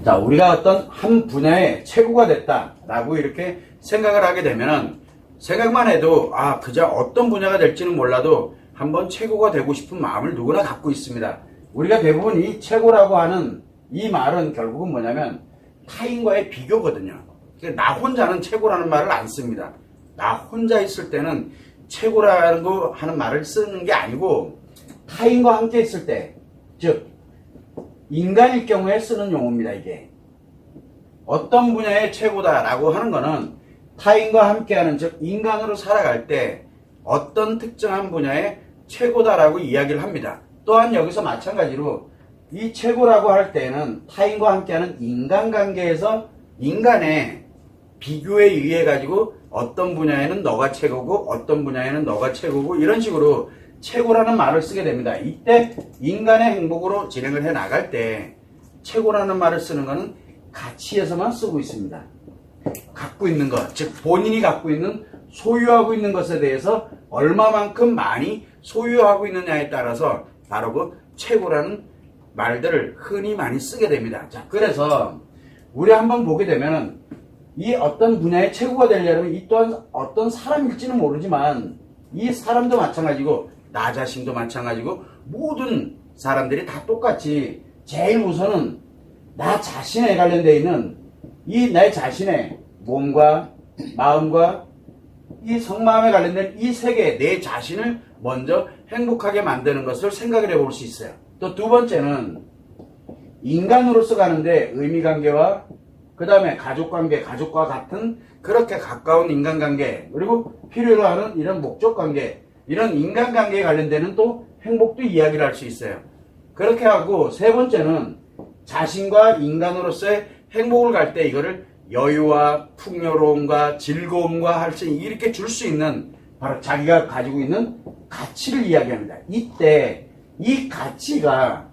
자, 우리가 어떤 한 분야의 최고가 됐다라고 이렇게 생각을 하게 되면은 생각만 해도 그저 어떤 분야가 될지는 몰라도 한번 최고가 되고 싶은 마음을 누구나 갖고 있습니다. 우리가 대부분 이 최고라고 하는 이 말은 결국은 뭐냐면 타인과의 비교거든요. 나 혼자는 최고라는 말을 안 씁니다. 나 혼자 있을 때는 최고라는 거 하는 말을 쓰는 게 아니고 타인과 함께 있을 때, 즉 인간일 경우에 쓰는 용어입니다. 이게 어떤 분야의 최고다라고 하는 거는 타인과 함께하는, 즉 인간으로 살아갈 때 어떤 특정한 분야의 최고다라고 이야기를 합니다. 또한 여기서 마찬가지로 이 최고라고 할 때는 타인과 함께하는 인간관계에서 인간의 비교에 의해 가지고 어떤 분야에는 너가 최고고 어떤 분야에는 너가 최고고 이런 식으로 최고라는 말을 쓰게 됩니다. 이때 인간의 행복으로 진행을 해 나갈 때 최고라는 말을 쓰는 것은 가치에서만 쓰고 있습니다. 갖고 있는 것, 즉 본인이 갖고 있는 소유하고 있는 것에 대해서 얼마만큼 많이 소유하고 있느냐에 따라서 바로 그 최고라는 말들을 흔히 많이 쓰게 됩니다. 자, 그래서 우리 한번 보게 되면은 이 어떤 분야의 최고가 되려면 이 또한 어떤 사람일지는 모르지만 이 사람도 마찬가지고 나 자신도 마찬가지고 모든 사람들이 다 똑같이 제일 우선은 나 자신에 관련되어 있는 이 내 자신의 몸과 마음과 이 속마음에 관련된 이 세계, 내 자신을 먼저 행복하게 만드는 것을 생각을 해볼 수 있어요. 또 두 번째는 인간으로서 가는데 의미관계와 그 다음에 가족관계, 가족과 같은 그렇게 가까운 인간관계, 그리고 필요로 하는 이런 목적관계, 이런 인간관계에 관련되는 또 행복도 이야기를 할 수 있어요. 그렇게 하고 세 번째는 자신과 인간으로서의 행복을 갈 때 이거를 여유와 풍요로움과 즐거움과 할 수 이렇게 줄 수 있는 바로 자기가 가지고 있는 가치를 이야기합니다. 이때 이 가치가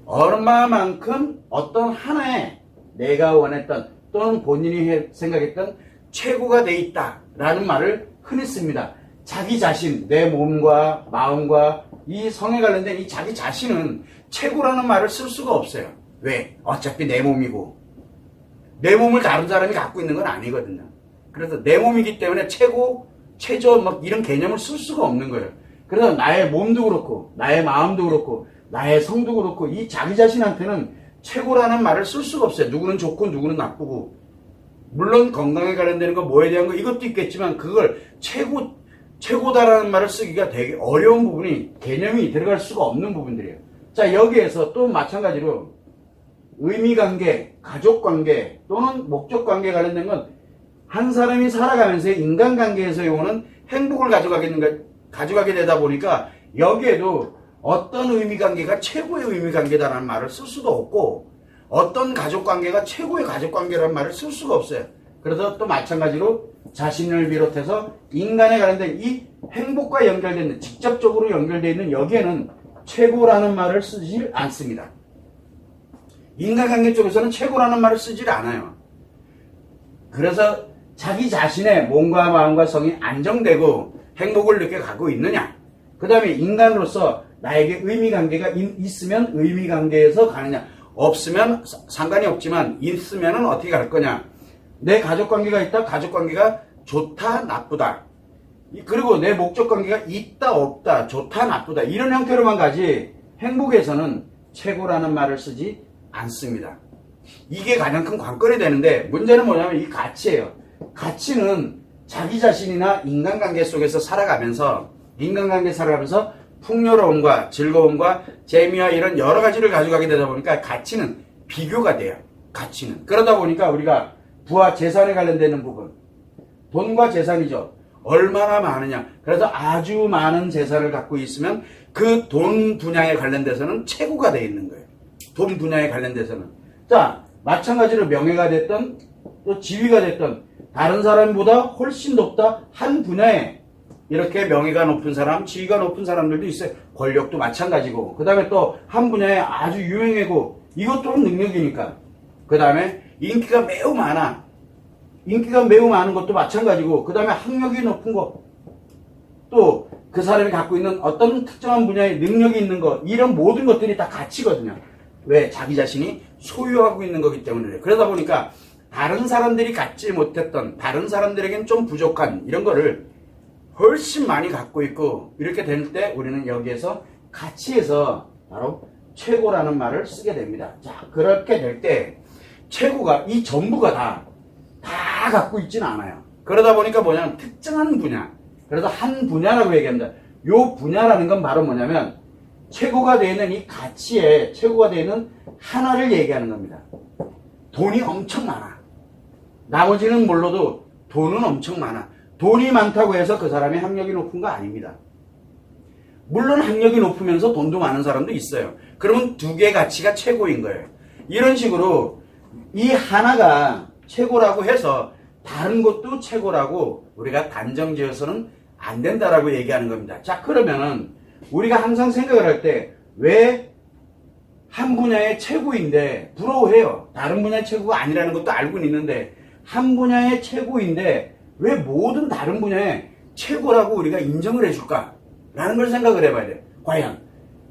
얼마만큼 어떤 하나의 내가 원했던 또는 본인이 생각했던 최고가 돼 있다라는 말을 흔히 씁니다. 자기 자신, 내 몸과 마음과 이 성에 관련된 이 자기 자신은 최고라는 말을 쓸 수가 없어요. 왜? 어차피 내 몸이고 내 몸을 다른 사람이 갖고 있는 건 아니거든요. 그래서 내 몸이기 때문에 최고, 최저 막 이런 개념을 쓸 수가 없는 거예요. 그래서 나의 몸도 그렇고 나의 마음도 그렇고 나의 성도 그렇고 이 자기 자신한테는 최고라는 말을 쓸 수가 없어요. 누구는 좋고 누구는 나쁘고 물론 건강에 관련되는 거 뭐에 대한 거 이것도 있겠지만 그걸 최고다라는 말을 쓰기가 되게 어려운 부분이 개념이 들어갈 수가 없는 부분들이에요. 자, 여기에서 또 마찬가지로 의미관계, 가족관계 또는 목적관계에 관련된 건 한 사람이 살아가면서의 인간관계에서 오는 행복을 가져가게 되다 보니까 여기에도 어떤 의미관계가 최고의 의미관계다라는 말을 쓸 수도 없고 어떤 가족관계가 최고의 가족관계라는 말을 쓸 수가 없어요. 그래서 또 마찬가지로 자신을 비롯해서 인간에 관련된 이 행복과 연결되는 직접적으로 연결되어 있는 여기에는 최고라는 말을 쓰지 않습니다. 인간관계 쪽에서는 최고라는 말을 쓰질 않아요. 그래서 자기 자신의 몸과 마음과 성이 안정되고 행복을 느껴가고 있느냐, 그 다음에 인간으로서 나에게 의미관계가 있으면 의미관계에서 가느냐, 없으면 상관이 없지만 있으면 어떻게 갈 거냐, 내 가족관계가 있다, 가족관계가 좋다 나쁘다, 그리고 내 목적관계가 있다 없다, 좋다 나쁘다 이런 형태로만 가지 행복에서는 최고라는 말을 쓰지 않습니다. 이게 가장 큰 관건이 되는데 문제는 뭐냐면 이 가치예요. 가치는 자기 자신이나 인간관계 속에서 살아가면서 풍요로움과 즐거움과 재미와 이런 여러 가지를 가져가게 되다 보니까 가치는 비교가 돼요. 가치는. 그러다 보니까 우리가 부와 재산에 관련되는 부분, 돈과 재산이죠. 얼마나 많으냐. 그래서 아주 많은 재산을 갖고 있으면 그 돈 분야에 관련돼서는 최고가 되어 있는 거예요. 돈 분야에 관련돼서는. 자, 마찬가지로 명예가 됐던 또 지위가 됐던 다른 사람보다 훨씬 높다 한 분야에 이렇게 명예가 높은 사람, 지위가 높은 사람들도 있어요. 권력도 마찬가지고 그 다음에 또 한 분야에 아주 유명하고 이것 또한 능력이니까 그 다음에 인기가 매우 많은 것도 마찬가지고 그 다음에 학력이 높은 거 또 그 사람이 갖고 있는 어떤 특정한 분야에 능력이 있는 거 이런 모든 것들이 다 가치거든요. 왜? 자기 자신이 소유하고 있는 거기 때문에 그래요. 그러다 보니까 다른 사람들이 갖지 못했던, 다른 사람들에겐 좀 부족한 이런 거를 훨씬 많이 갖고 있고, 이렇게 될 때 우리는 여기에서 가치에서 바로 최고라는 말을 쓰게 됩니다. 자, 그렇게 될 때 최고가 이 전부가 다 갖고 있지는 않아요. 그러다 보니까 뭐냐면 특정한 분야, 그래서 한 분야라고 얘기합니다. 요 분야라는 건 바로 뭐냐면 최고가 되는 이 가치에 최고가 되는 하나를 얘기하는 겁니다. 돈이 엄청 많아. 나머지는 몰라도 돈은 엄청 많아. 돈이 많다고 해서 그 사람이 학력이 높은 거 아닙니다. 물론 학력이 높으면서 돈도 많은 사람도 있어요. 그러면 두 개의 가치가 최고인 거예요. 이런 식으로 이 하나가 최고라고 해서 다른 것도 최고라고 우리가 단정지어서는 안 된다라고 얘기하는 겁니다. 자, 그러면은 우리가 항상 생각을 할 때 왜 한 분야의 최고인데 부러워해요. 다른 분야의 최고가 아니라는 것도 알고는 있는데 한 분야의 최고인데 왜 모든 다른 분야의 최고라고 우리가 인정을 해줄까? 라는 걸 생각을 해봐야 돼요. 과연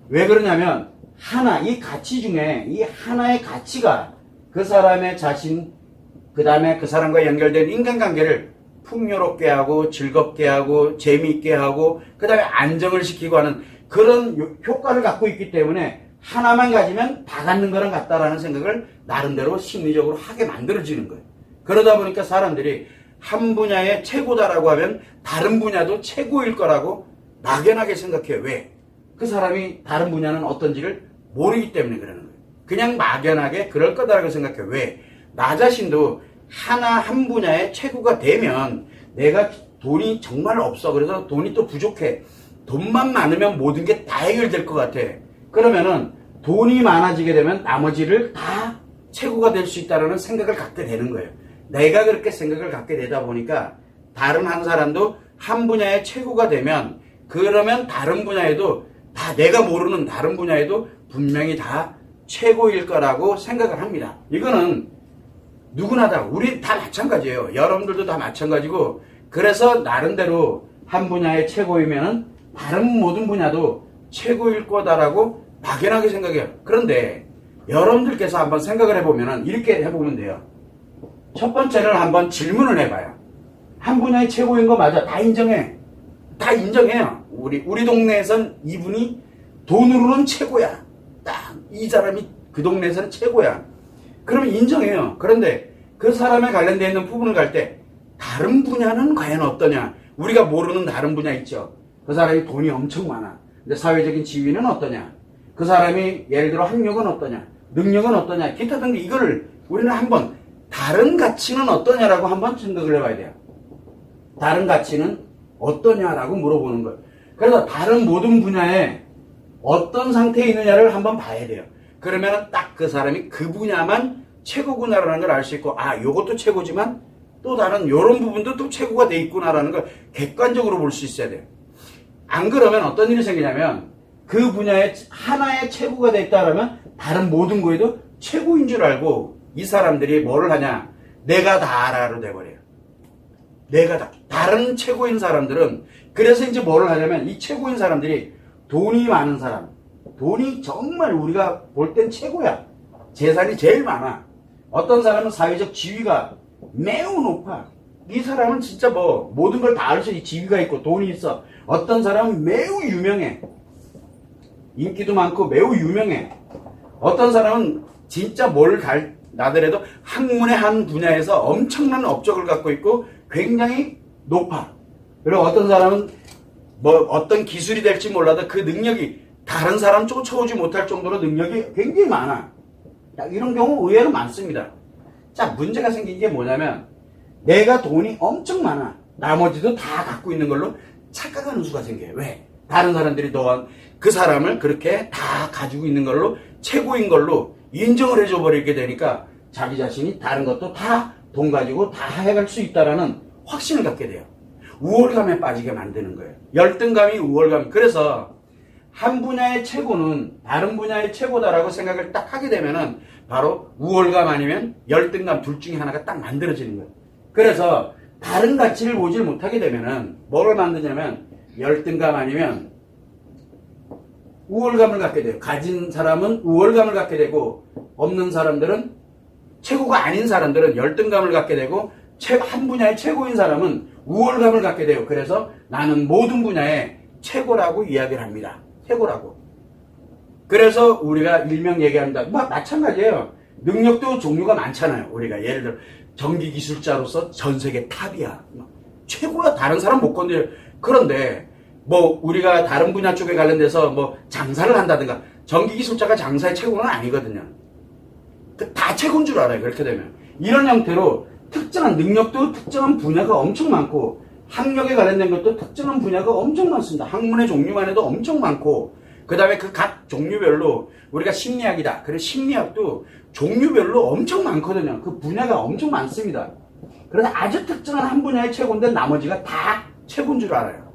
왜 그러냐면 하나, 이 가치 중에 이 하나의 가치가 그 사람의 자신, 그 다음에 그 사람과 연결된 인간관계를 풍요롭게 하고 즐겁게 하고 재미있게 하고 그 다음에 안정을 시키고 하는 그런 효과를 갖고 있기 때문에 하나만 가지면 다 갖는 거랑 같다라는 생각을 나름대로 심리적으로 하게 만들어지는 거예요. 그러다 보니까 사람들이 한 분야의 최고다라고 하면 다른 분야도 최고일 거라고 막연하게 생각해요. 왜? 그 사람이 다른 분야는 어떤지를 모르기 때문에 그러는 거예요. 그냥 막연하게 그럴 거다라고 생각해요. 왜? 나 자신도 한 분야의 최고가 되면 내가 돈이 정말 없어. 그래서 돈이 또 부족해. 돈만 많으면 모든 게 다 해결될 것 같아. 그러면은 돈이 많아지게 되면 나머지를 다 최고가 될 수 있다는 생각을 갖게 되는 거예요. 내가 그렇게 생각을 갖게 되다 보니까 다른 한 사람도 한 분야의 최고가 되면 그러면 다른 분야에도 다 내가 모르는 다른 분야에도 분명히 다 최고일 거라고 생각을 합니다. 이거는 누구나 다 우리 다 마찬가지예요. 여러분들도 다 마찬가지고 그래서 나름대로 한 분야의 최고이면 다른 모든 분야도 최고일 거다라고 막연하게 생각해요. 그런데 여러분들께서 한번 생각을 해보면 이렇게 해보면 돼요. 첫 번째는 한번 질문을 해봐요. 한 분야의 최고인 거 맞아. 다 인정해. 다 인정해요. 우리 동네에선 이분이 돈으로는 최고야. 딱 이 사람이 그 동네에서는 최고야. 그러면 인정해요. 그런데 그 사람에 관련되어 있는 부분을 갈 때 다른 분야는 과연 어떠냐? 우리가 모르는 다른 분야 있죠. 그 사람이 돈이 엄청 많아. 근데 사회적인 지위는 어떠냐? 그 사람이 예를 들어 학력은 어떠냐? 능력은 어떠냐? 기타 등등 이거를 우리는 한번 다른 가치는 어떠냐라고 한번 생각을 해봐야 돼요. 다른 가치는 어떠냐라고 물어보는 거예요. 그래서 다른 모든 분야에 어떤 상태에 있느냐를 한번 봐야 돼요. 그러면 딱 그 사람이 그 분야만 최고구나라는 걸 알 수 있고 요것도 최고지만 또 다른 요런 부분도 또 최고가 돼 있구나라는 걸 객관적으로 볼 수 있어야 돼요. 안 그러면 어떤 일이 생기냐면 그 분야에 하나의 최고가 돼 있다라면 다른 모든 거에도 최고인 줄 알고 이 사람들이 뭐를 하냐? 내가 다 알아로 돼버려요. 내가 다. 다른 최고인 사람들은 그래서 이제 뭐를 하냐면 이 최고인 사람들이 돈이 많은 사람, 돈이 정말 우리가 볼 땐 최고야. 재산이 제일 많아. 어떤 사람은 사회적 지위가 매우 높아. 이 사람은 진짜 모든 걸 다 알 수 있는 지위가 있고 돈이 있어. 어떤 사람은 매우 유명해. 인기도 많고 매우 유명해. 어떤 사람은 진짜 나더라도 학문의 한 분야에서 엄청난 업적을 갖고 있고 굉장히 높아. 그리고 어떤 사람은 어떤 기술이 될지 몰라도 그 능력이 다른 사람 쫓아오지 못할 정도로 능력이 굉장히 많아. 이런 경우 의외로 많습니다. 자, 문제가 생긴 게 뭐냐면 내가 돈이 엄청 많아. 나머지도 다 갖고 있는 걸로 착각하는 수가 생겨요. 왜? 다른 사람들이 그 사람을 그렇게 다 가지고 있는 걸로 최고인 걸로 인정을 해줘 버리게 되니까 자기 자신이 다른 것도 다 돈 가지고 다 해갈 수 있다라는 확신을 갖게 돼요. 우월감에 빠지게 만드는 거예요. 열등감이 우월감. 그래서 한 분야의 최고는 다른 분야의 최고다라고 생각을 딱 하게 되면은 바로 우월감 아니면 열등감 둘 중에 하나가 딱 만들어지는 거예요. 그래서 다른 가치를 보지 못하게 되면은 뭐를 만드냐면 열등감 아니면 우월감을 갖게 돼요. 가진 사람은 우월감을 갖게 되고 없는 사람들은, 최고가 아닌 사람들은 열등감을 갖게 되고, 한 분야의 최고인 사람은 우월감을 갖게 돼요. 그래서 나는 모든 분야의 최고라고 이야기를 합니다. 최고라고. 그래서 우리가 일명 얘기합니다. 마찬가지예요. 능력도 종류가 많잖아요. 우리가 예를 들어 전기기술자로서 전 세계 탑이야. 최고야. 다른 사람 못 건드려. 그런데 뭐 우리가 다른 분야 쪽에 관련돼서 뭐 장사를 한다든가, 전기기술자가 장사의 최고는 아니거든요. 다 최고인 줄 알아요. 그렇게 되면. 이런 형태로 특정한 능력도 특정한 분야가 엄청 많고, 학력에 관련된 것도 특정한 분야가 엄청 많습니다. 학문의 종류만 해도 엄청 많고, 그 다음에 그 각 종류별로 우리가 심리학이다. 그래서 심리학도 종류별로 엄청 많거든요. 그 분야가 엄청 많습니다. 그래서 아주 특정한 한 분야의 최고인데 나머지가 다 최고인 줄 알아요.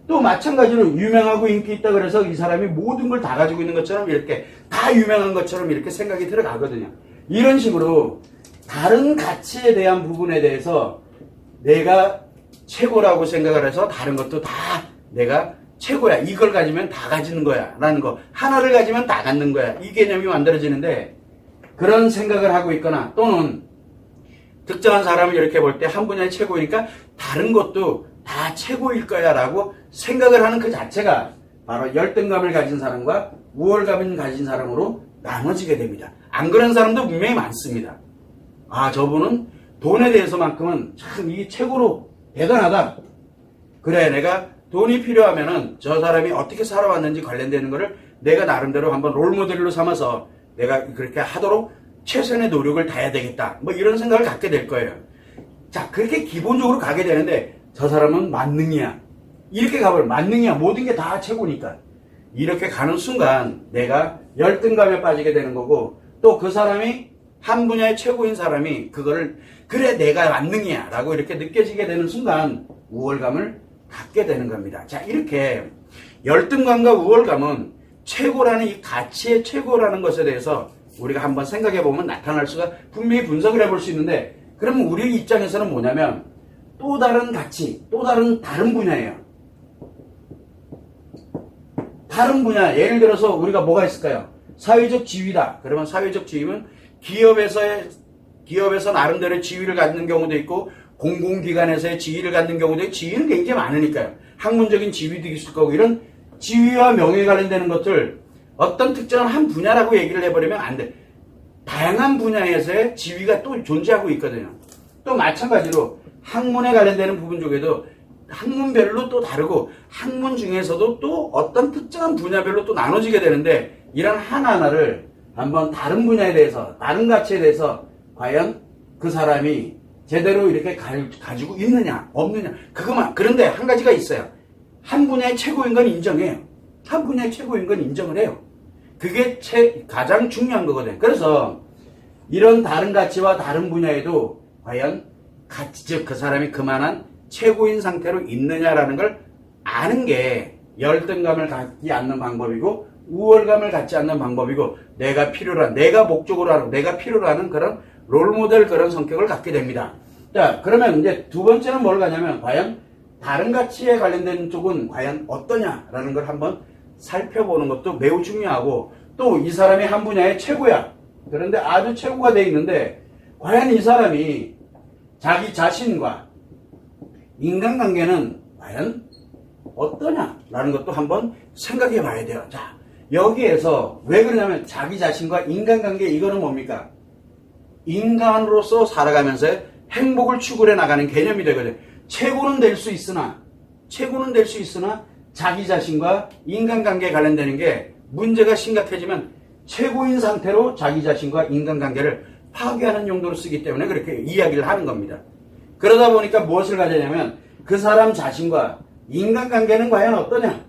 또 마찬가지로 유명하고 인기 있다 그래서 이 사람이 모든 걸 다 가지고 있는 것처럼, 이렇게 다 유명한 것처럼 이렇게 생각이 들어가거든요. 이런 식으로 다른 가치에 대한 부분에 대해서 내가 최고라고 생각을 해서 다른 것도 다 내가 최고야. 이걸 가지면 다 가지는 거야. 라는 거. 하나를 가지면 다 갖는 거야. 이 개념이 만들어지는데, 그런 생각을 하고 있거나, 또는 특정한 사람을 이렇게 볼 때 한 분야의 최고이니까 다른 것도 다 최고일 거야 라고 생각을 하는 그 자체가 바로 열등감을 가진 사람과 우월감을 가진 사람으로 나눠지게 됩니다. 안 그런 사람도 분명히 많습니다. 아, 저분은 돈에 대해서만큼은 참 이게 최고로 대단하다. 그래, 내가 돈이 필요하면은 저 사람이 어떻게 살아왔는지 관련되는 거를 내가 나름대로 한번 롤모델로 삼아서 내가 그렇게 하도록 최선의 노력을 다해야 되겠다. 뭐 이런 생각을 갖게 될 거예요. 자, 그렇게 기본적으로 가게 되는데, 저 사람은 만능이야. 이렇게 가버려. 만능이야. 모든 게 다 최고니까. 이렇게 가는 순간 내가 열등감에 빠지게 되는 거고, 또 그 사람이 한 분야의 최고인 사람이 그거를, 그래 내가 만능이야 라고 이렇게 느껴지게 되는 순간 우월감을 갖게 되는 겁니다. 자, 이렇게 열등감과 우월감은 최고라는 이 가치의 최고라는 것에 대해서 우리가 한번 생각해 보면 나타날 수가, 분명히 분석을 해볼 수 있는데, 그러면 우리 입장에서는 뭐냐면 또 다른 가치, 또 다른 분야예요. 다른 분야, 예를 들어서 우리가 뭐가 있을까요? 사회적 지위다. 그러면 사회적 지위는 기업에서 나름대로 지위를 갖는 경우도 있고, 공공기관에서의 지위를 갖는 경우도 있고, 지위는 굉장히 많으니까요. 학문적인 지위도 있을 거고, 이런 지위와 명예에 관련되는 것들 어떤 특정한 한 분야라고 얘기를 해버리면 안 돼. 다양한 분야에서의 지위가 또 존재하고 있거든요. 또 마찬가지로 학문에 관련되는 부분 중에도 학문별로 또 다르고, 학문 중에서도 또 어떤 특정한 분야별로 또 나눠지게 되는데, 이런 하나하나를 한번 다른 분야에 대해서, 다른 가치에 대해서 과연 그 사람이 제대로 이렇게 가지고 있느냐 없느냐, 그것만. 그런데 한 가지가 있어요. 한 분야의 최고인 건 인정해요. 한 분야의 최고인 건 인정을 해요. 그게 가장 중요한 거거든요. 그래서 이런 다른 가치와 다른 분야에도 과연 가치, 즉 그 사람이 그만한 최고인 상태로 있느냐라는 걸 아는 게 열등감을 갖지 않는 방법이고, 우월감을 갖지 않는 방법이고, 내가 목적으로 하는, 내가 필요로 하는 그런 롤모델, 그런 성격을 갖게 됩니다. 자, 그러면 이제 두 번째는 뭘 가냐면, 과연 다른 가치에 관련된 쪽은 과연 어떠냐라는 걸 한번 살펴보는 것도 매우 중요하고, 또 이 사람이 한 분야의 최고야. 그런데 아주 최고가 돼 있는데, 과연 이 사람이 자기 자신과 인간관계는 과연 어떠냐라는 것도 한번 생각해 봐야 돼요. 자, 여기에서 왜 그러냐면, 자기 자신과 인간관계, 이거는 뭡니까? 인간으로서 살아가면서 행복을 추구해 나가는 개념이 되거든요. 최고는 될 수 있으나 자기 자신과 인간관계에 관련되는 게 문제가 심각해지면 최고인 상태로 자기 자신과 인간관계를 파괴하는 용도로 쓰기 때문에 그렇게 이야기를 하는 겁니다. 그러다 보니까 무엇을 가져냐면, 그 사람 자신과 인간관계는 과연 어떠냐?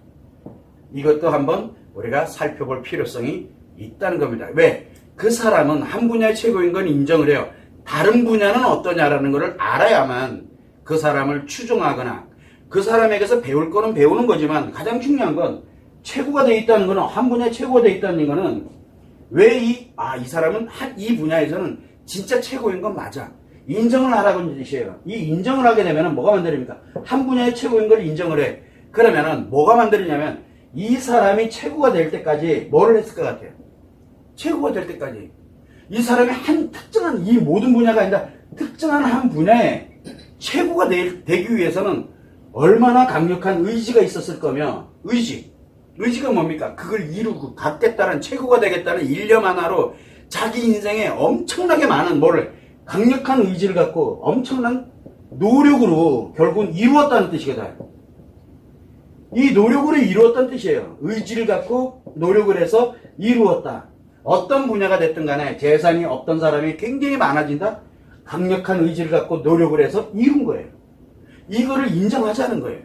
이것도 한번 우리가 살펴볼 필요성이 있다는 겁니다. 왜? 그 사람은 한 분야의 최고인 건 인정을 해요. 다른 분야는 어떠냐라는 것을 알아야만 그 사람을 추종하거나, 그 사람에게서 배울 거는 배우는 거지만, 가장 중요한 건 최고가 되어 있다는 거는, 한 분야에 최고가 되어 있다는 거는, 왜 이 사람은 이 분야에서는 진짜 최고인 건 맞아. 인정을 하라고 뜻이에요. 이 인정을 하게 되면 뭐가 만들입니까? 한 분야의 최고인 걸 인정을 해. 그러면은 뭐가 만들이냐면, 이 사람이 최고가 될 때까지 뭐를 했을 것 같아요? 최고가 될 때까지. 이 사람이 한 특정한 이 모든 분야가 아니라 특정한 한 분야에 최고가 되기 위해서는 얼마나 강력한 의지가 있었을 거며, 의지가 뭡니까? 그걸 이루고 갖겠다는, 최고가 되겠다는 일념 하나로 자기 인생에 엄청나게 많은 강력한 의지를 갖고 엄청난 노력으로 결국은 이루었다는 뜻이거든. 이 노력으로 이루었다는 뜻이에요. 의지를 갖고 노력을 해서 이루었다. 어떤 분야가 됐든 간에 재산이 없던 사람이 굉장히 많아진다? 강력한 의지를 갖고 노력을 해서 이룬 거예요. 이거를 인정하자는 거예요.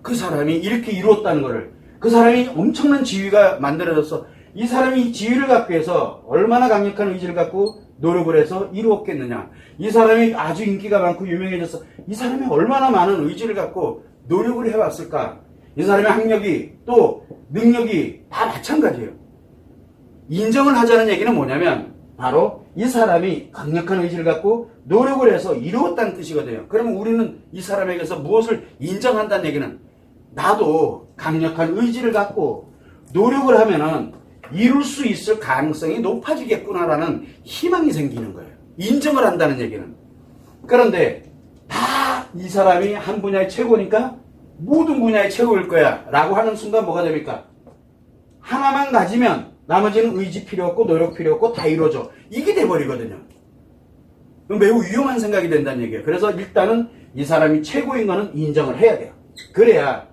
그 사람이 이렇게 이루었다는 거를. 그 사람이 엄청난 지위가 만들어져서 이 사람이 이 지위를 갖기 위해서 얼마나 강력한 의지를 갖고 노력을 해서 이루었겠느냐. 이 사람이 아주 인기가 많고 유명해져서 이 사람이 얼마나 많은 의지를 갖고 노력을 해왔을까. 이 사람의 학력이 또 능력이 다 마찬가지예요. 인정을 하자는 얘기는 뭐냐면 바로 이 사람이 강력한 의지를 갖고 노력을 해서 이루었다는 뜻이거든요. 그러면 우리는 이 사람에게서 무엇을 인정한다는 얘기는 나도 강력한 의지를 갖고 노력을 하면은 이룰 수 있을 가능성이 높아지겠구나라는 희망이 생기는 거예요. 인정을 한다는 얘기는. 그런데 다 이 사람이 한 분야의 최고니까 모든 분야의 최고일 거야 라고 하는 순간 뭐가 됩니까? 하나만 가지면 나머지는 의지 필요 없고 노력 필요 없고 다 이루어져. 이게 돼버리거든요. 매우 위험한 생각이 된다는 얘기예요. 그래서 일단은 이 사람이 최고인 거는 인정을 해야 돼요. 그래야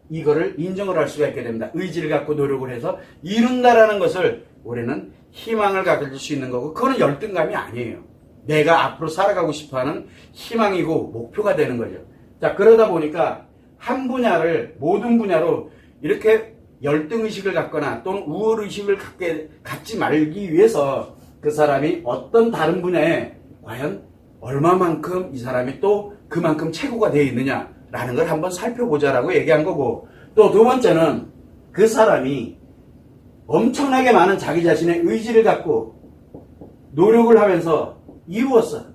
이거를 인정을 할 수가 있게 됩니다. 의지를 갖고 노력을 해서 이룬다라는 것을 우리는 희망을 가질 수 있는 거고, 그거는 열등감이 아니에요. 내가 앞으로 살아가고 싶어하는 희망이고 목표가 되는 거죠. 자, 그러다 보니까 한 분야를 모든 분야로 이렇게 열등의식을 갖거나 또는 우월의식을 갖지 말기 위해서 그 사람이 어떤 다른 분야에 과연 얼마만큼 이 사람이 또 그만큼 최고가 되어 있느냐라는 걸 한번 살펴보자라고 얘기한 거고, 또 두 번째는 그 사람이 엄청나게 많은 자기 자신의 의지를 갖고 노력을 하면서 이루었어.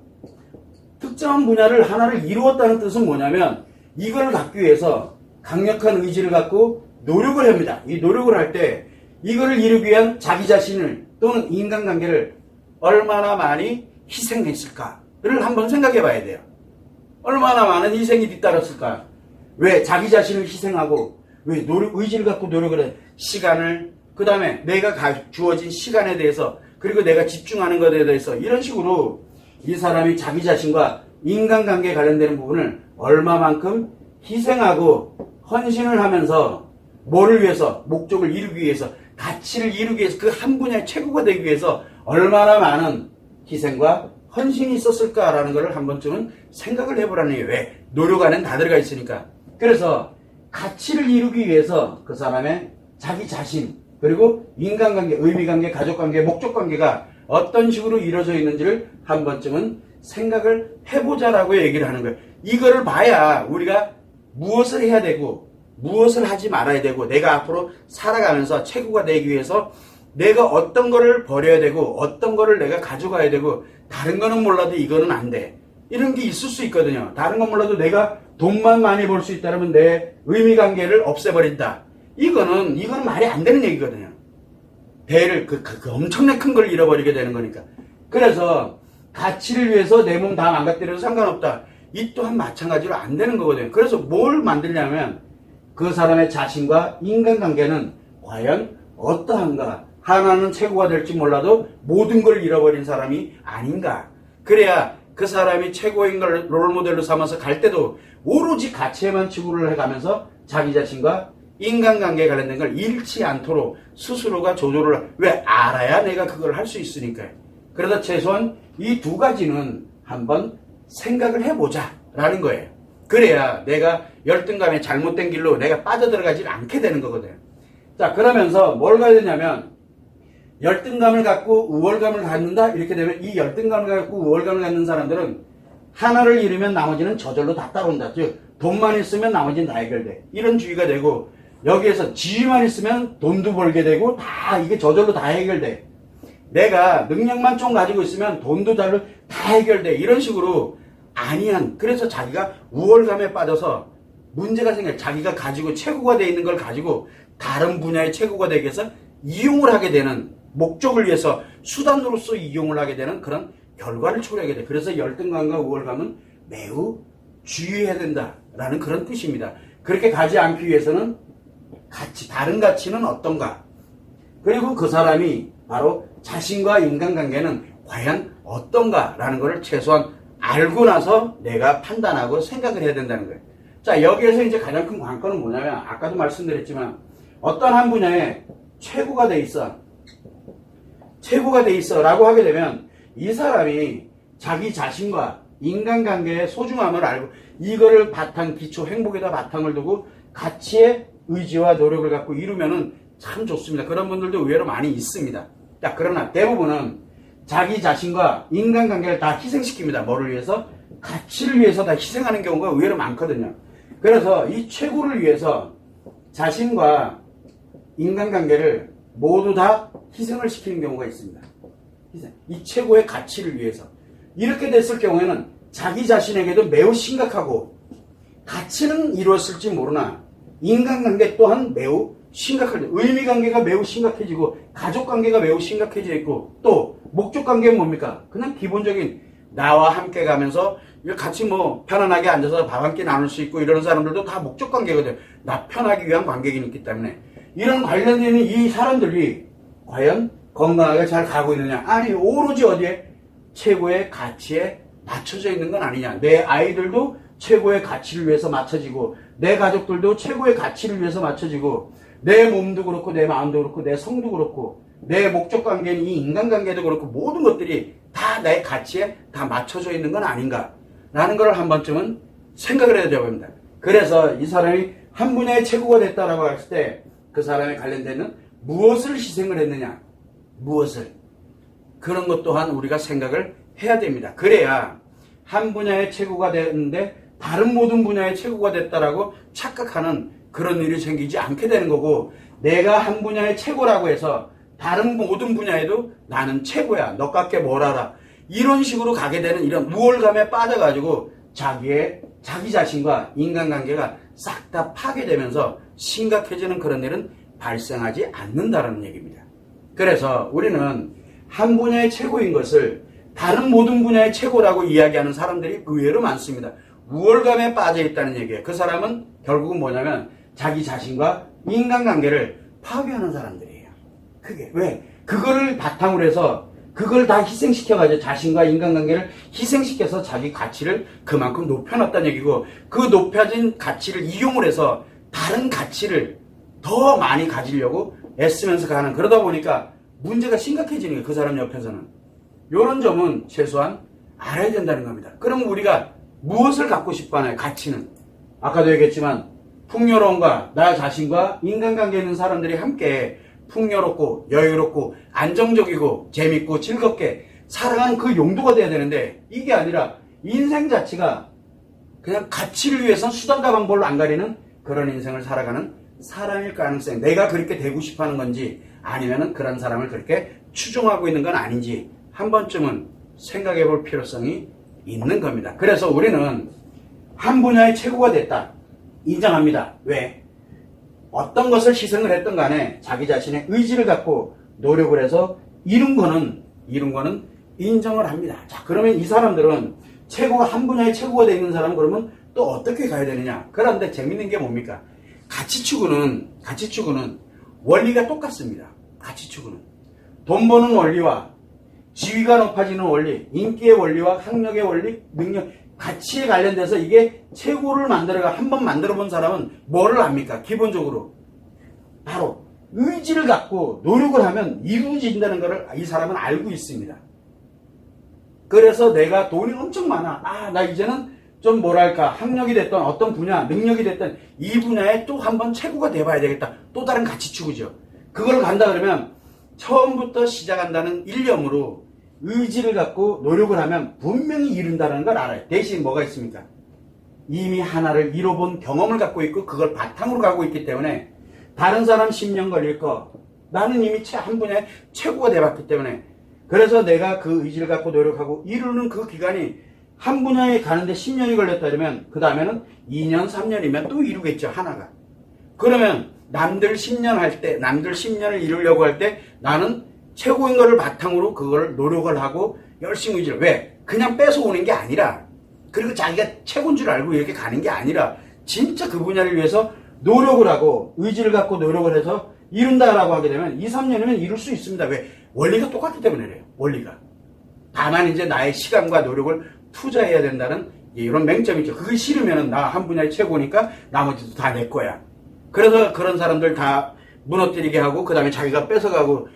특정한 분야를 하나를 이루었다는 뜻은 뭐냐면 이걸 갖기 위해서 강력한 의지를 갖고 노력을 합니다. 이 노력을 할 때 이거를 이루기 위한 자기 자신을 또는 인간관계를 얼마나 많이 희생했을까를 한번 생각해 봐야 돼요. 얼마나 많은 희생이 뒤따랐을까? 왜 자기 자신을 희생하고 왜 의지를 갖고 노력을 해? 시간을, 그 다음에 내가 주어진 시간에 대해서, 그리고 내가 집중하는 것에 대해서, 이런 식으로 이 사람이 자기 자신과 인간관계에 관련되는 부분을 얼마만큼 희생하고 헌신을 하면서 뭐를 위해서, 목적을 이루기 위해서, 가치를 이루기 위해서, 그 한 분야의 최고가 되기 위해서 얼마나 많은 희생과 헌신이 있었을까라는 것을 한 번쯤은 생각을 해보라는 얘기예요. 왜? 노력 안엔 다 들어가 있으니까. 그래서 가치를 이루기 위해서 그 사람의 자기 자신, 그리고 인간관계, 의미관계, 가족관계, 목적관계가 어떤 식으로 이루어져 있는지를 한 번쯤은 생각을 해보자라고 얘기를 하는 거예요. 이거를 봐야 우리가 무엇을 해야 되고 무엇을 하지 말아야 되고, 내가 앞으로 살아가면서 최고가 되기 위해서 내가 어떤 거를 버려야 되고 어떤 거를 내가 가져가야 되고, 다른 거는 몰라도 이거는 안 돼, 이런 게 있을 수 있거든요. 다른 건 몰라도 내가 돈만 많이 벌 수 있다면 내 의미관계를 없애버린다, 이거는 말이 안 되는 얘기거든요. 대를 그 엄청나게 큰 걸 잃어버리게 되는 거니까. 그래서 가치를 위해서 내 몸 다 망가뜨려도 상관없다, 이 또한 마찬가지로 안 되는 거거든요. 그래서 뭘 만들냐면 그 사람의 자신과 인간관계는 과연 어떠한가, 하나는 최고가 될지 몰라도 모든 걸 잃어버린 사람이 아닌가. 그래야 그 사람이 최고인 걸 롤모델로 삼아서 갈 때도 오로지 가치에만 추구를 해가면서 자기 자신과 인간관계에 관련된 걸 잃지 않도록 스스로가 조절을, 왜? 알아야 내가 그걸 할 수 있으니까요. 그러다 최소한 이 두 가지는 한번 생각을 해보자 라는 거예요. 그래야 내가 열등감에 잘못된 길로 내가 빠져들어가지 않게 되는 거거든요. 자, 그러면서 뭘 가야 되냐면, 열등감을 갖고 우월감을 갖는다, 이렇게 되면 이 열등감을 갖고 우월감을 갖는 사람들은 하나를 잃으면 나머지는 저절로 다 따라온다. 즉 돈만 있으면 나머지는 다 해결돼, 이런 주의가 되고, 여기에서 지위만 있으면 돈도 벌게 되고 다 이게 저절로 다 해결돼. 내가 능력만 좀 가지고 있으면 돈도 다 해결돼, 이런 식으로 아니한, 그래서 자기가 우월감에 빠져서 문제가 생겨. 자기가 가지고 최고가 되어 있는 걸 가지고 다른 분야의 최고가 되기 위해서 이용을 하게 되는 목적을 위해서 수단으로서 이용을 하게 되는 그런 결과를 초래하게 돼. 그래서 열등감과 우월감은 매우 주의해야 된다라는 그런 뜻입니다. 그렇게 가지 않기 위해서는 다른 가치는 어떤가? 그리고 그 사람이 바로 자신과 인간관계는 과연 어떤가라는 것을 최소한 알고 나서 내가 판단하고 생각을 해야 된다는 거예요. 자, 여기에서 이제 가장 큰 관건은 뭐냐면, 아까도 말씀드렸지만, 어떤 한 분야에 최고가 돼 있어 라고 하게 되면, 이 사람이 자기 자신과 인간관계의 소중함을 알고, 이거를 기초 행복에다 바탕을 두고 가치의 의지와 노력을 갖고 이루면은 참 좋습니다. 그런 분들도 의외로 많이 있습니다. 자, 그러나 대부분은 자기 자신과 인간관계를 다 희생시킵니다. 뭐를 위해서? 가치를 위해서 다 희생하는 경우가 의외로 많거든요. 그래서 이 최고를 위해서 자신과 인간관계를 모두 다 희생을 시키는 경우가 있습니다. 이 최고의 가치를 위해서. 이렇게 됐을 경우에는 자기 자신에게도 매우 심각하고, 가치는 이루었을지 모르나 인간관계 또한 매우 심각할, 의미관계가 매우 심각해지고, 가족관계가 매우 심각해져 있고, 또 목적관계는 뭡니까? 그냥 기본적인 나와 함께 가면서 같이 뭐 편안하게 앉아서 밥 한 끼 나눌 수 있고, 이런 사람들도 다 목적관계거든요. 나 편하기 위한 관계가 있기 때문에. 이런 관련된 이 사람들이 과연 건강하게 잘 가고 있느냐? 아니, 오로지 어디에? 최고의 가치에 맞춰져 있는 건 아니냐? 내 아이들도 최고의 가치를 위해서 맞춰지고, 내 가족들도 최고의 가치를 위해서 맞춰지고, 내 몸도 그렇고, 내 마음도 그렇고, 내 성도 그렇고, 내 목적관계인 이 인간관계도 그렇고, 모든 것들이 다 내 가치에 다 맞춰져 있는 건 아닌가? 라는 걸 한 번쯤은 생각을 해야 됩니다. 그래서 이 사람이 한 분야의 최고가 됐다라고 했을 때, 그 사람에 관련되는 무엇을 희생을 했느냐? 무엇을? 그런 것 또한 우리가 생각을 해야 됩니다. 그래야 한 분야의 최고가 됐는데 다른 모든 분야의 최고가 됐다라고 착각하는 그런 일이 생기지 않게 되는 거고, 내가 한 분야의 최고라고 해서 다른 모든 분야에도 나는 최고야, 너깎게 뭘 알아, 이런 식으로 가게 되는 이런 우월감에 빠져가지고 자기 자신과 인간관계가 싹 다 파괴되면서 심각해지는 그런 일은 발생하지 않는다는 얘기입니다. 그래서 우리는 한 분야의 최고인 것을 다른 모든 분야의 최고라고 이야기하는 사람들이 의외로 많습니다. 우월감에 빠져 있다는 얘기예요. 그 사람은 결국은 뭐냐면 자기 자신과 인간관계를 파괴하는 사람들이에요. 그게 왜? 그거를 바탕으로 해서 그걸 다 희생시켜가지고 자신과 인간관계를 희생시켜서 자기 가치를 그만큼 높여놨다는 얘기고, 그 높여진 가치를 이용을 해서 다른 가치를 더 많이 가지려고 애쓰면서 가는, 그러다 보니까 문제가 심각해지는 거예요. 그 사람 옆에서는. 이런 점은 최소한 알아야 된다는 겁니다. 그럼 우리가 무엇을 갖고 싶어 하나요? 가치는. 아까도 얘기했지만 풍요로움과 나 자신과 인간관계 있는 사람들이 함께 풍요롭고 여유롭고 안정적이고 재밌고 즐겁게 살아가는 그 용도가 돼야 되는데, 이게 아니라 인생 자체가 그냥 가치를 위해서 수단과 방법을 안 가리는 그런 인생을 살아가는 사람일 가능성, 내가 그렇게 되고 싶어 하는 건지 아니면은 그런 사람을 그렇게 추종하고 있는 건 아닌지 한 번쯤은 생각해 볼 필요성이 있는 겁니다. 그래서 우리는 한 분야의 최고가 됐다, 인정합니다. 왜? 어떤 것을 희생을 했던 간에 자기 자신의 의지를 갖고 노력을 해서 이룬 거는 인정을 합니다. 자, 그러면 이 사람들은 한 분야의 최고가 되어 있는 사람은 그러면 또 어떻게 가야 되느냐? 그런데 재밌는 게 뭡니까? 가치 추구는 원리가 똑같습니다. 가치 추구는 돈 버는 원리와 지위가 높아지는 원리, 인기의 원리와 학력의 원리, 능력, 가치에 관련돼서 이게 최고를 한번 만들어 본 사람은 뭐를 압니까? 기본적으로 바로 의지를 갖고 노력을 하면 이루어진다는 것을 이 사람은 알고 있습니다. 그래서 내가 돈이 엄청 많아, 나 이제는 좀 뭐랄까, 학력이 됐던 어떤 분야, 능력이 됐던 이 분야에 또 한번 최고가 돼봐야 되겠다. 또 다른 가치 추구죠. 그걸 간다 그러면 처음부터 시작한다는 일념으로 의지를 갖고 노력을 하면 분명히 이룬다는 걸 알아요. 대신 뭐가 있습니까? 이미 하나를 이뤄본 경험을 갖고 있고 그걸 바탕으로 가고 있기 때문에 다른 사람 10년 걸릴 거, 나는 이미 한 분야에 최고가 돼봤기 때문에, 그래서 내가 그 의지를 갖고 노력하고 이루는 그 기간이 한 분야에 가는데 10년이 걸렸다 그러면 그 다음에는 2년, 3년이면 또 이루겠죠, 하나가. 그러면 남들 10년 할 때, 남들 10년을 이루려고 할 때 나는 최고인 거를 바탕으로 그걸 노력을 하고 열심히 의지를. 왜? 그냥 뺏어오는 게 아니라, 그리고 자기가 최고인 줄 알고 이렇게 가는 게 아니라 진짜 그 분야를 위해서 노력을 하고 의지를 갖고 노력을 해서 이룬다라고 하게 되면 2, 3년이면 이룰 수 있습니다. 왜? 원리가 똑같기 때문에 그래요. 원리가. 다만 이제 나의 시간과 노력을 투자해야 된다는 이런 맹점이 있죠. 그게 싫으면 나 한 분야의 최고니까 나머지도 다 내 거야. 그래서 그런 사람들 다 무너뜨리게 하고 그 다음에 자기가 뺏어가고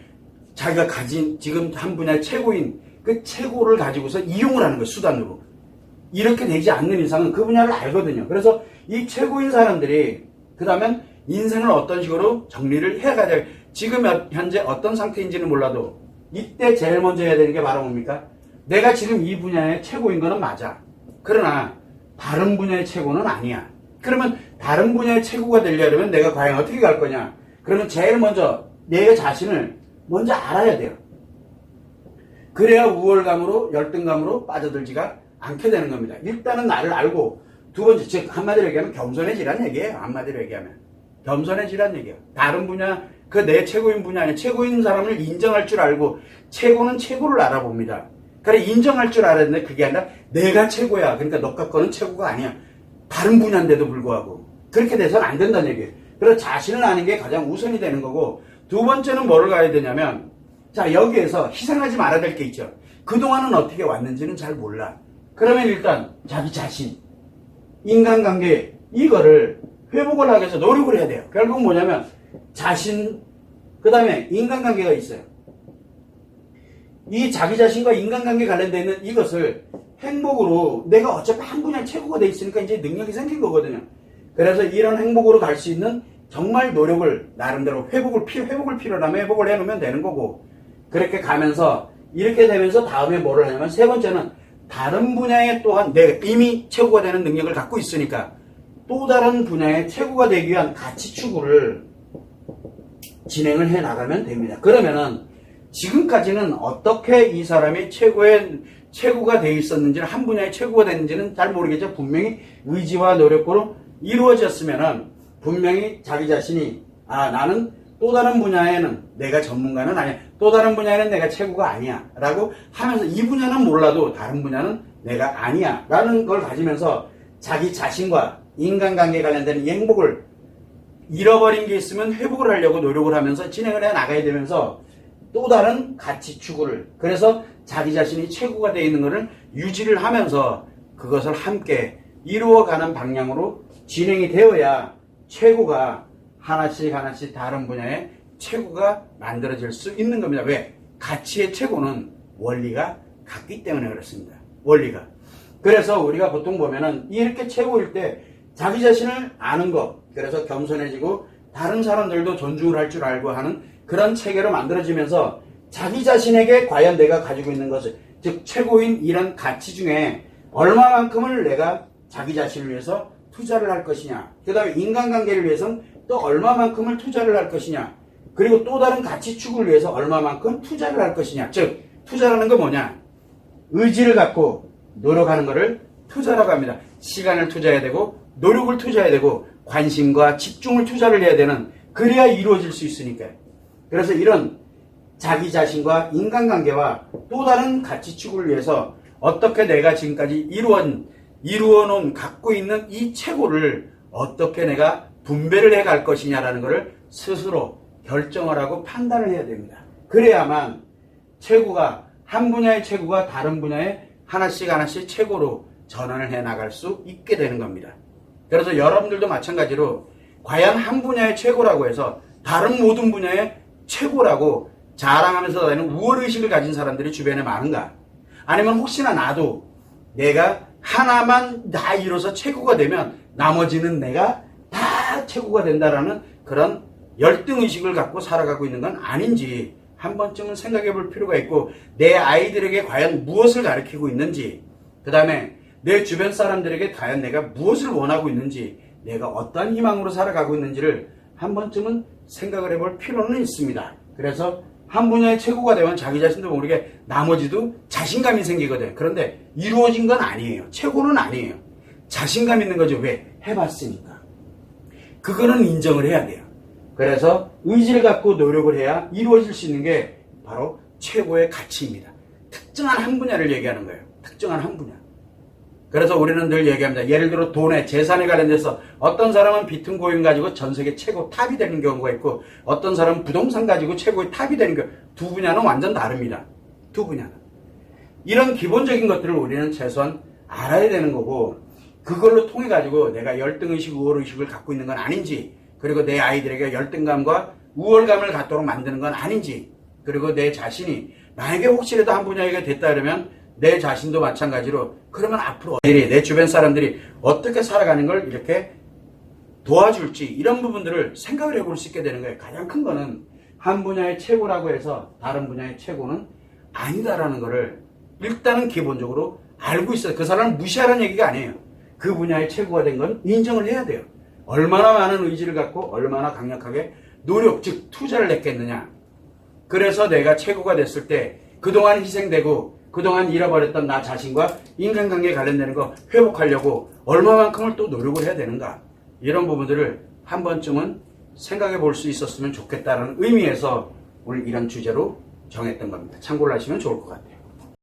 자기가 가진 지금 한 분야의 최고인 그 최고를 가지고서 이용을 하는 거예요. 수단으로. 이렇게 되지 않는 이상은 그 분야를 알거든요. 그래서 이 최고인 사람들이 그 다음에 인생을 어떤 식으로 정리를 해가야 지금 현재 어떤 상태인지는 몰라도 이때 제일 먼저 해야 되는 게 바로 뭡니까? 내가 지금 이 분야의 최고인 거는 맞아. 그러나 다른 분야의 최고는 아니야. 그러면 다른 분야의 최고가 되려면 내가 과연 어떻게 갈 거냐? 그러면 제일 먼저 내 자신을 먼저 알아야 돼요. 그래야 우월감으로 열등감으로 빠져들지가 않게 되는 겁니다. 일단은 나를 알고 두 번째, 즉 한마디로 얘기하면 겸손해지란 얘기예요. 한마디로 얘기하면 겸손해지란 얘기예요. 다른 분야, 그 내 최고인 분야 아니야. 최고인 사람을 인정할 줄 알고 최고는 최고를 알아봅니다. 그래 인정할 줄 알았는데 그게 아니라 내가 최고야. 그러니까 너 갖고는 최고가 아니야. 다른 분야인데도 불구하고 그렇게 돼서는 안 된다는 얘기예요. 그래서 자신을 아는 게 가장 우선이 되는 거고 두 번째는 뭐를 가야 되냐면 자 여기에서 희생하지 말아야 될 게 있죠. 그동안은 어떻게 왔는지는 잘 몰라. 그러면 일단 자기 자신, 인간관계 이거를 회복을 하기 위해서 노력을 해야 돼요. 결국 뭐냐면 자신, 그 다음에 인간관계가 있어요. 이 자기 자신과 인간관계 관련되어 있는 이것을 행복으로 내가 어차피 한 분야 최고가 돼 있으니까 이제 능력이 생긴 거거든요. 그래서 이런 행복으로 갈 수 있는 정말 노력을 나름대로 회복을 필요로 하면 회복을 해놓으면 되는 거고 그렇게 가면서 이렇게 되면서 다음에 뭐를 하냐면 세 번째는 다른 분야에 또한 내가 이미 최고가 되는 능력을 갖고 있으니까 또 다른 분야의 최고가 되기 위한 가치 추구를 진행을 해 나가면 됩니다. 그러면은 지금까지는 어떻게 이 사람이 최고가 되어 있었는지는 한 분야의 최고가 됐는지는 잘 모르겠죠. 분명히 의지와 노력으로 이루어졌으면은 분명히 자기 자신이 나는 또 다른 분야에는 내가 전문가는 아니야. 또 다른 분야에는 내가 최고가 아니야. 라고 하면서 이 분야는 몰라도 다른 분야는 내가 아니야. 라는 걸 가지면서 자기 자신과 인간관계에 관련된 이 행복을 잃어버린 게 있으면 회복을 하려고 노력을 하면서 진행을 해 나가야 되면서 또 다른 가치 추구를 그래서 자기 자신이 최고가 되어 있는 것을 유지를 하면서 그것을 함께 이루어가는 방향으로 진행이 되어야 최고가 하나씩 다른 분야의 최고가 만들어질 수 있는 겁니다. 왜? 가치의 최고는 원리가 같기 때문에 그렇습니다. 원리가. 그래서 우리가 보통 보면은 이렇게 최고일 때 자기 자신을 아는 것, 그래서 겸손해지고 다른 사람들도 존중을 할 줄 알고 하는 그런 체계로 만들어지면서 자기 자신에게 과연 내가 가지고 있는 것을, 즉 최고인 이런 가치 중에 얼마만큼을 내가 자기 자신을 위해서 투자를 할 것이냐, 그 다음에 인간관계를 위해서는 또 얼마만큼을 투자를 할 것이냐, 그리고 또 다른 가치 추구를 위해서 얼마만큼 투자를 할 것이냐. 즉 투자라는 건 뭐냐, 의지를 갖고 노력하는 것을 투자라고 합니다. 시간을 투자해야 되고 노력을 투자해야 되고 관심과 집중을 투자를 해야 되는, 그래야 이루어질 수 있으니까요. 그래서 이런 자기 자신과 인간관계와 또 다른 가치 추구를 위해서 어떻게 내가 지금까지 이루어놓은 갖고 있는 이 최고를 어떻게 내가 분배를 해갈 것이냐라는 것을 스스로 결정을 하고 판단을 해야 됩니다. 그래야만 최고가, 한 분야의 최고가 다른 분야의 하나씩 최고로 전환을 해 나갈 수 있게 되는 겁니다. 그래서 여러분들도 마찬가지로 과연 한 분야의 최고라고 해서 다른 모든 분야의 최고라고 자랑하면서 다니는 우월의식을 가진 사람들이 주변에 많은가? 아니면 혹시나 나도 내가 하나만 다 이뤄서 최고가 되면 나머지는 내가 다 최고가 된다라는 그런 열등의식을 갖고 살아가고 있는 건 아닌지 한 번쯤은 생각해 볼 필요가 있고, 내 아이들에게 과연 무엇을 가르치고 있는지, 그 다음에 내 주변 사람들에게 과연 내가 무엇을 원하고 있는지, 내가 어떠한 희망으로 살아가고 있는지를 한 번쯤은 생각을 해볼 필요는 있습니다. 그래서 한 분야의 최고가 되면 자기 자신도 모르게 나머지도 자신감이 생기거든요. 그런데 이루어진 건 아니에요. 최고는 아니에요. 자신감 있는 거죠. 왜? 해봤으니까. 그거는 인정을 해야 돼요. 그래서 의지를 갖고 노력을 해야 이루어질 수 있는 게 바로 최고의 가치입니다. 특정한 한 분야를 얘기하는 거예요. 특정한 한 분야. 그래서 우리는 늘 얘기합니다. 예를 들어 돈에, 재산에 관련돼서 어떤 사람은 비트코인 가지고 전 세계 최고 탑이 되는 경우가 있고 어떤 사람은 부동산 가지고 최고의 탑이 되는 경우, 두 분야는 완전 다릅니다. 두 분야는. 이런 기본적인 것들을 우리는 최소한 알아야 되는 거고 그걸로 통해 가지고 내가 열등의식, 우월의식을 갖고 있는 건 아닌지 그리고 내 아이들에게 열등감과 우월감을 갖도록 만드는 건 아닌지 그리고 내 자신이 만약에 혹시라도 한 분야가 됐다 그러면 내 자신도 마찬가지로 그러면 앞으로 내 주변 사람들이 어떻게 살아가는 걸 이렇게 도와줄지 이런 부분들을 생각을 해볼 수 있게 되는 거예요. 가장 큰 거는 한 분야의 최고라고 해서 다른 분야의 최고는 아니다라는 거를 일단은 기본적으로 알고 있어요. 그 사람을 무시하라는 얘기가 아니에요. 그 분야의 최고가 된 건 인정을 해야 돼요. 얼마나 많은 의지를 갖고 얼마나 강력하게 노력, 즉 투자를 했겠느냐. 그래서 내가 최고가 됐을 때 그동안 희생되고 그동안 잃어버렸던 나 자신과 인간관계에 관련되는 거 회복하려고 얼마만큼을 또 노력을 해야 되는가. 이런 부분들을 한 번쯤은 생각해 볼 수 있었으면 좋겠다는 의미에서 오늘 이런 주제로 정했던 겁니다. 참고를 하시면 좋을 것 같아요.